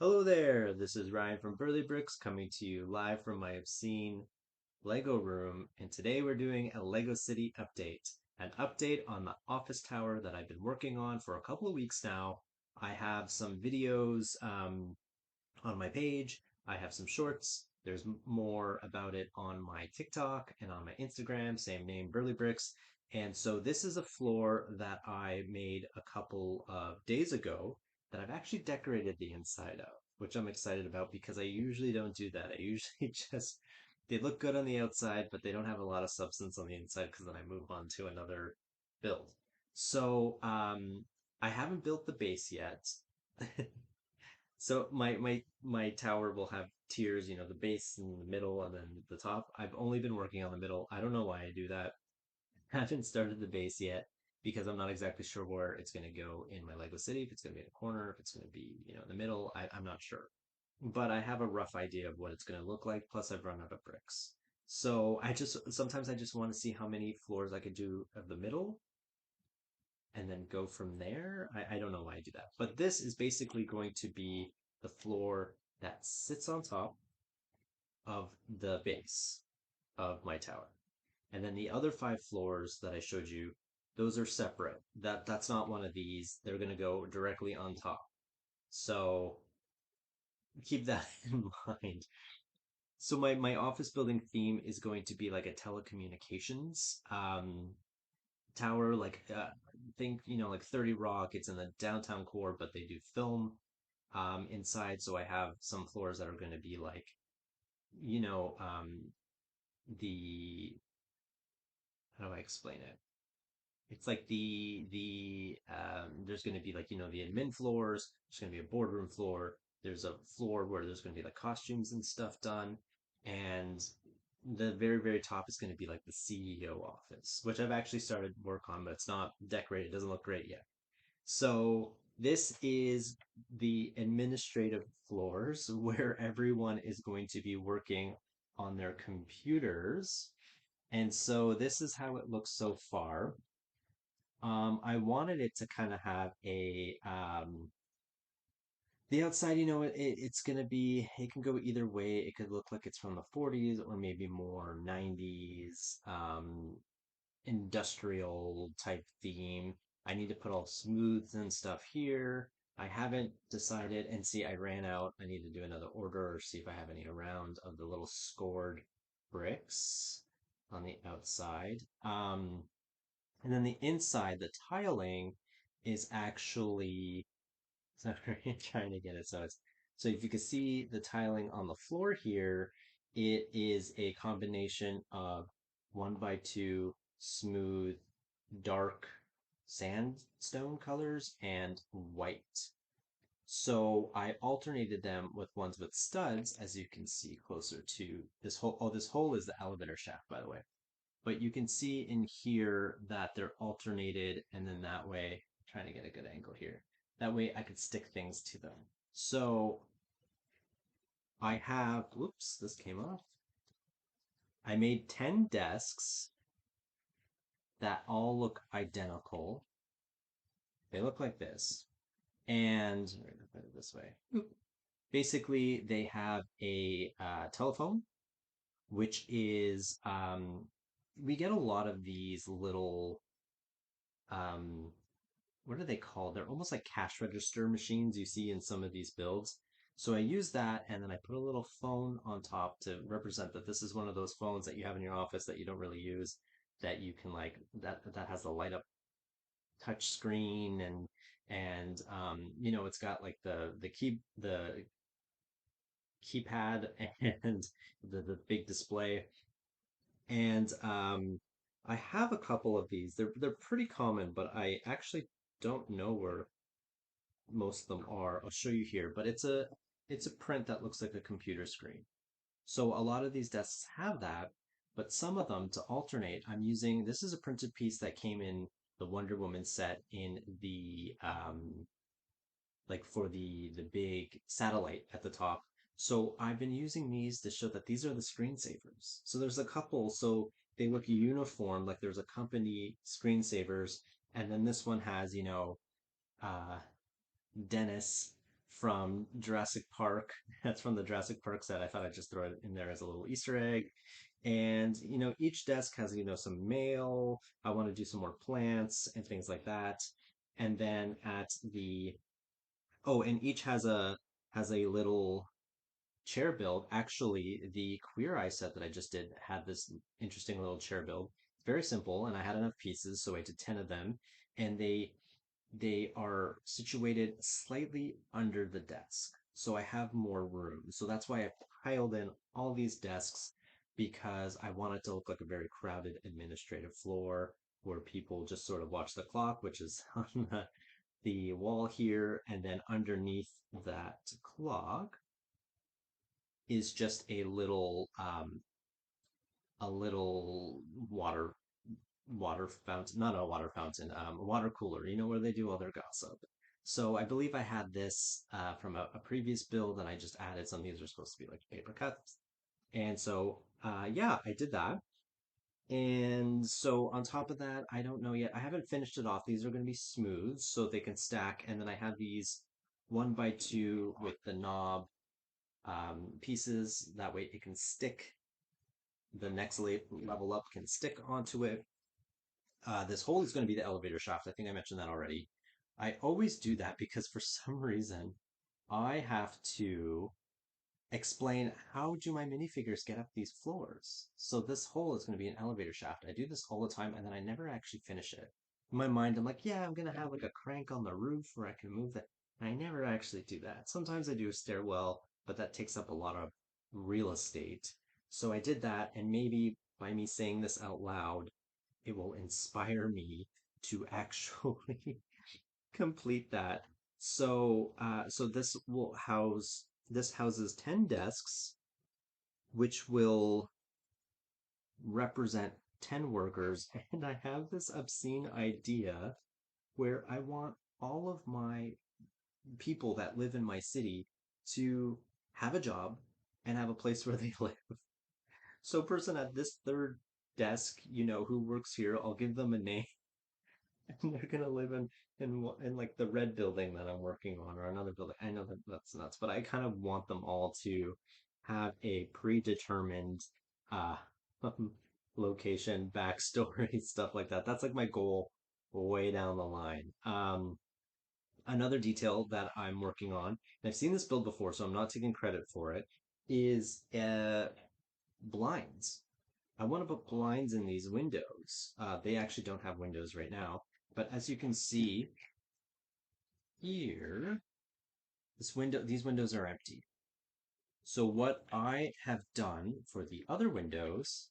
Hello there, this is Ryan from Burley Bricks coming to you live from my obscene Lego room, and today we're doing a Lego City update. An update on the office tower that I've been working on for a couple of weeks now. I have some videos on my page, I have some shorts. There's more about it on my TikTok and on my Instagram, same name, Burley Bricks. And so this is a floor that I made a couple of days ago that I've actually decorated the inside of, which I'm excited about because I usually don't do that. I usually just they look good on the outside, but they don't have a lot of substance on the inside because then I move on to another build. So I haven't built the base yet. So my tower will have tiers, the base in the middle and then the top. I've only been working on the middle. I don't know why I do that. Haven't started the base yet because I'm not exactly sure where it's going to go in my Lego City. If it's going to be in a corner, if it's going to be, in the middle, I'm not sure. But I have a rough idea of what it's going to look like. Plus, I've run out of bricks. So sometimes I just want to see how many floors I could do of the middle and then go from there. I don't know why I do that. But this is basically going to be the floor that sits on top of the base of my tower. And then the other five floors that I showed you, those are separate. That's not one of these. They're going to go directly on top. So keep that in mind. So my office building theme is going to be like a telecommunications tower, like think like 30 Rock. It's in the downtown core, but they do film inside. So I have some floors that are going to be like you know the how do I explain it? It's like there's going to be like the admin floors. There's going to be a boardroom floor. There's a floor where there's going to be like costumes and stuff done, and the very top is going to be like the CEO office, which I've actually started work on, but it's not decorated. It doesn't look great yet. So this is the administrative floors where everyone is going to be working on their computers. And so this is how it looks so far. I wanted it to kind of have the outside, it's gonna be, it can go either way. It could look like it's from the 40s or maybe more 90s, industrial type theme. I need to put all smooths and stuff here. I haven't decided, and see, I ran out. I need to do another order or see if I have any around of the little scored bricks on the outside. And then the inside, the tiling is actually, so I'm trying to get it. So if you can see the tiling on the floor here, it is a combination of 1x2 smooth, dark sandstone colors and white. So I alternated them with ones with studs, as you can see closer to this hole. Oh, this hole is the elevator shaft, by the way. But you can see in here that they're alternated, and then that way, I'm trying to get a good angle here. That way I could stick things to them. So I have, whoops, this came off. I made 10 desks that all look identical. They look like this. And we're gonna put it this way. Basically, they have a telephone, which is we get a lot of these little um, what are they called? They're almost like cash register machines you see in some of these builds. So I use that and then I put a little phone on top to represent that this is one of those phones that you have in your office that you don't really use, that you can like that has a light up touch screen, and it's got like the keypad and the big display. And I have a couple of these. They're pretty common, but I actually don't know where most of them are. I'll show you here, but it's a print that looks like a computer screen. So a lot of these desks have that, but some of them to alternate, I'm using this is a printed piece that came in the Wonder Woman set in the like for the big satellite at the top. So I've been using these to show that these are the screensavers. So there's a couple, so they look uniform, like there's a company screensavers, and then this one has, uh Dennis from Jurassic Park. That's from the Jurassic Park set. I thought I'd just throw it in there as a little Easter egg. And, each desk has, some mail. I want to do some more plants and things like that. And then and each has a little chair build. Actually, the Queer Eye set that I just did had this interesting little chair build. Very simple, and I had enough pieces, so I did 10 of them. And they are situated slightly under the desk. So I have more room. So that's why I piled in all these desks because I want it to look like a very crowded administrative floor where people just sort of watch the clock, which is on the wall here. And then underneath that clock is just a little water fountain, not a water fountain, a water cooler, where they do all their gossip. So I believe I had this from a previous build, and I just added some. These are supposed to be like paper cuts, and so yeah, I did that. And so on top of that, I don't know yet. I haven't finished it off. These are going to be smooth, so they can stack. And then I have these 1x2 with the knob pieces. That way, it can stick. The next level up can stick onto it. This hole is going to be the elevator shaft. I think I mentioned that already. I always do that because for some reason I have to explain how do my minifigures get up these floors. So this hole is going to be an elevator shaft. I do this all the time and then I never actually finish it. In my mind, I'm like, yeah, I'm going to have like a crank on the roof where I can move that. And I never actually do that. Sometimes I do a stairwell, but that takes up a lot of real estate. So I did that, and maybe by me saying this out loud, it will inspire me to actually complete that. So this houses 10 desks, which will represent 10 workers. And I have this obscene idea where I want all of my people that live in my city to have a job and have a place where they live. So, person at this third desk, who works here, I'll give them a name. And they're gonna live in like the red building that I'm working on, or another building. I know that that's nuts, but I kind of want them all to have a predetermined uh location, backstory, stuff like that. That's like my goal way down the line. Another detail that I'm working on, and I've seen this build before, so I'm not taking credit for it, is blinds. I want to put blinds in these windows. They actually don't have windows right now, but as you can see here, these windows are empty. So what I have done for the other windows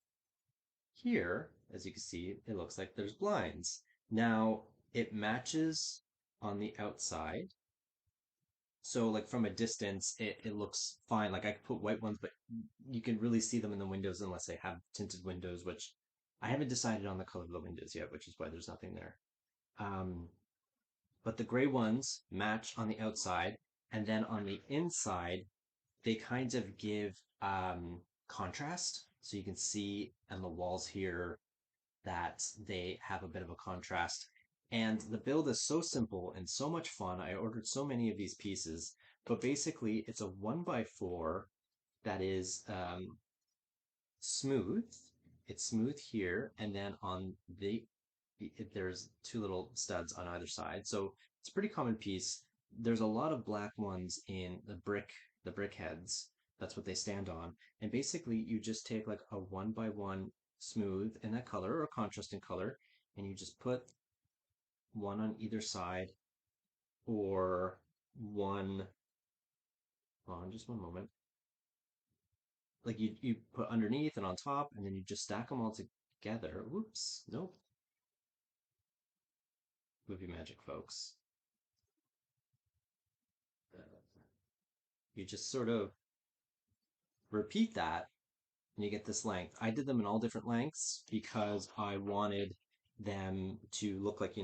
here, as you can see, it looks like there's blinds. Now it matches on the outside. So like from a distance, it looks fine. Like I could put white ones, but you can really see them in the windows unless they have tinted windows, which I haven't decided on the color of the windows yet, which is why there's nothing there. Um, but the gray ones match on the outside, and then on the inside, they kind of give contrast. So you can see on the walls here that they have a bit of a contrast. And the build is so simple and so much fun. I ordered so many of these pieces, but basically it's a 1x4 that is smooth. It's smooth here, and then on there's two little studs on either side. So it's a pretty common piece. There's a lot of black ones in the brick heads. That's what they stand on. And basically you just take like a 1x1 smooth in that color or contrasting color, and you just put one on either side or one on just one moment. Like you put underneath and on top, and then you just stack them all together. Whoops, nope. Movie magic, folks. You just sort of repeat that and you get this length. I did them in all different lengths because I wanted them to look like,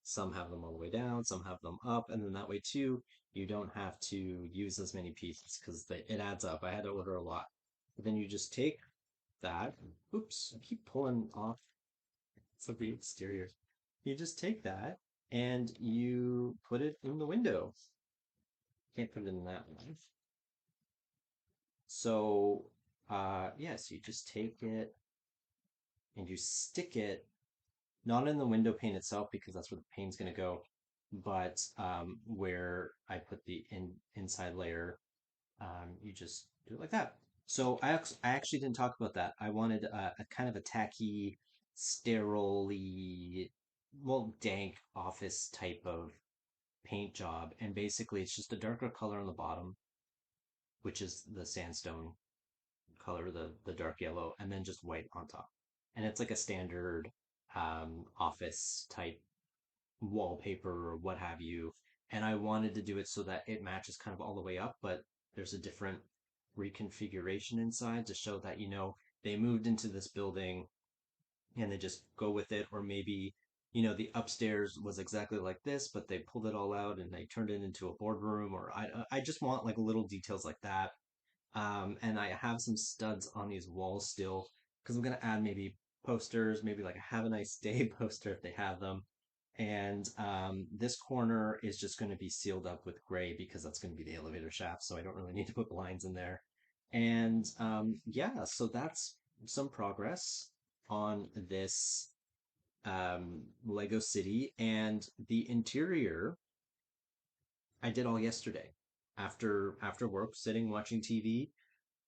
some have them all the way down, some have them up, and then that way too, you don't have to use as many pieces because it adds up. I had to order a lot. But then you just take that. Oops, I keep pulling off some of the exterior. You just take that and you put it in the window. Can't put it in that one. So, yeah, so you just take it and you stick it not in the window pane itself because that's where the pane's going to go, but where I put the inside layer, you just do it like that. So I actually didn't talk about that. I wanted a kind of a tacky, sterile, well, dank office type of paint job, and basically it's just a darker color on the bottom, which is the sandstone color, the dark yellow, and then just white on top. And it's like a standard office type wallpaper or what have you. And I wanted to do it so that it matches kind of all the way up, but there's a different reconfiguration inside to show that, they moved into this building and they just go with it. Or maybe, the upstairs was exactly like this, but they pulled it all out and they turned it into a boardroom. Or I just want like little details like that. And I have some studs on these walls still because I'm gonna add maybe posters, maybe like a Have a Nice Day poster if they have them. And this corner is just going to be sealed up with gray because that's going to be the elevator shaft, so I don't really need to put blinds in there. And yeah, so that's some progress on this Lego City. And the interior I did all yesterday after work, sitting watching TV.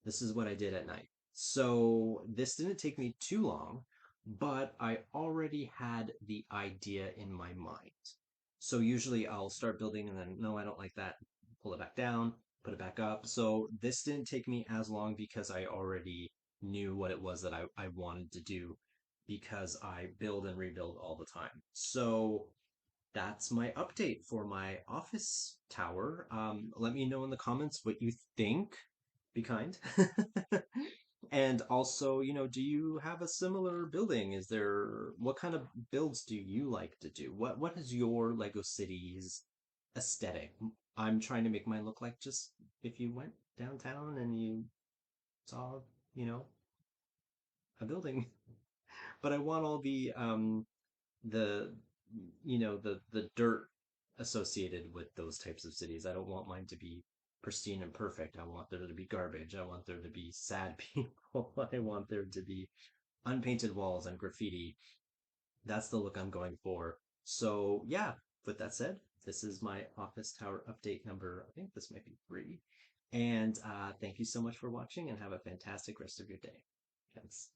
This is what I did at night. So this didn't take me too long, but I already had the idea in my mind. So usually I'll start building and then, no, I don't like that. Pull it back down, put it back up. So this didn't take me as long because I already knew what it was that I wanted to do because I build and rebuild all the time. So that's my update for my office tower. Let me know in the comments what you think. Be kind. And also, do you have a similar building? What kind of builds do you like to do? What is your Lego Cities aesthetic? I'm trying to make mine look like just if you went downtown and you saw, you know, a building. But I want all the the dirt associated with those types of cities. I don't want mine to be pristine and perfect. I want there to be garbage. I want there to be sad people. I want there to be unpainted walls and graffiti. That's the look I'm going for. So yeah, with that said, this is my office tower update number, I think this might be 3. And thank you so much for watching and have a fantastic rest of your day. Thanks.